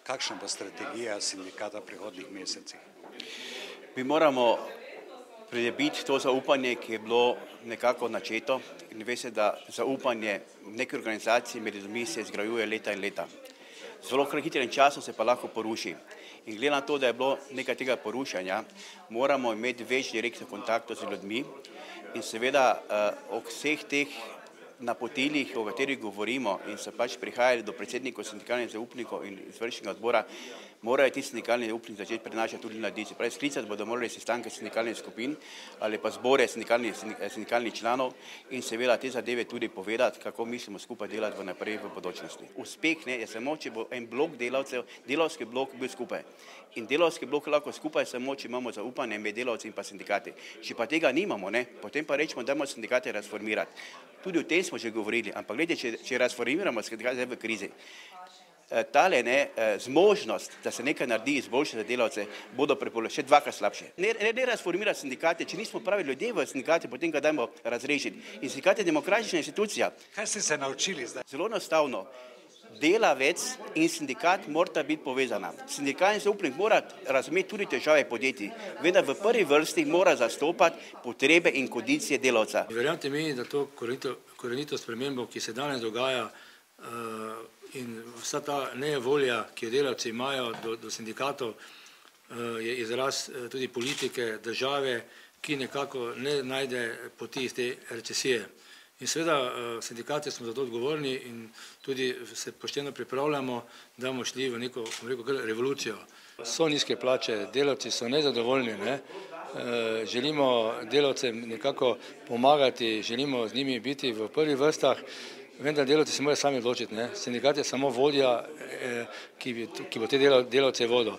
Kakšna bo strategija sindikata v prihodnjih mesecih? Mi moramo pridobiti to zaupanje, ki je bilo nekako načeto, in veste, da zaupanje v neki organizaciji med ljudmi se zgrajuje leta in leta. V zelo hitrem času se pa lahko poruši. In glede na to, da je bilo nekaj tega porušanja, moramo imeti več direktnih kontaktov z ljudmi in seveda o vseh teh napotilih, o katerih govorimo in so pač prihajali do predsednikov sindikalnih zaupnikov in izvršnega odbora, morajo ti sindikalni zaupniki začeti prenašati tudi na ljudi. Se pravi, sklicati bodo morali sestanke sindikalnih skupin ali pa zbore sindikalnih članov in seveda te zadeve tudi povedati, kako mislimo skupaj delati vnaprej v bodočnosti. Uspeh je samo, če bo en blok delavcev, delavski blok bil skupaj. In delavski blok lahko skupaj samo, če imamo zaupanje med delavci in pa sindikati. Če pa tega nimamo, potem pa rečemo, da moramo sindikate razformirati. Tudi o tem smo že govorili, ampak gledajte, če razformiramo sindikate v krizi, tale zmožnost, da se nekaj naredi, izboljša za delavce, bodo še dvakrat slabše. Ne razformirati sindikate, če nismo pravi ljudje v sindikate, potem ga dajmo razrešiti. In sindikat je demokratična institucija. Kaj ste se naučili zdaj? Zelo enostavno. Delavec in sindikat morata biti povezana. Sindikalni zaupnik mora razumeti tudi težave podjetij, vendar v prvi vrsti mora zastopati potrebe in kondicije delavca. Verjamete mi, da to korenito spremembo, ki se danes dogaja, in vsa ta nevolja, ki jo delavci imajo do sindikatov, je izraz tudi politike države, ki nekako ne najde poti iz te recesije. In seveda sindikati smo za to odgovorni in tudi se pošteno pripravljamo, da bomo šli v neko, revolucijo. So nizke plače, delavci so nezadovoljni, želimo delavcem nekako pomagati, želimo z njimi biti v prvih vrstah, vendar delavci se morajo sami odločiti. Sindikat je samo vodja, ki bo te delavce vodil.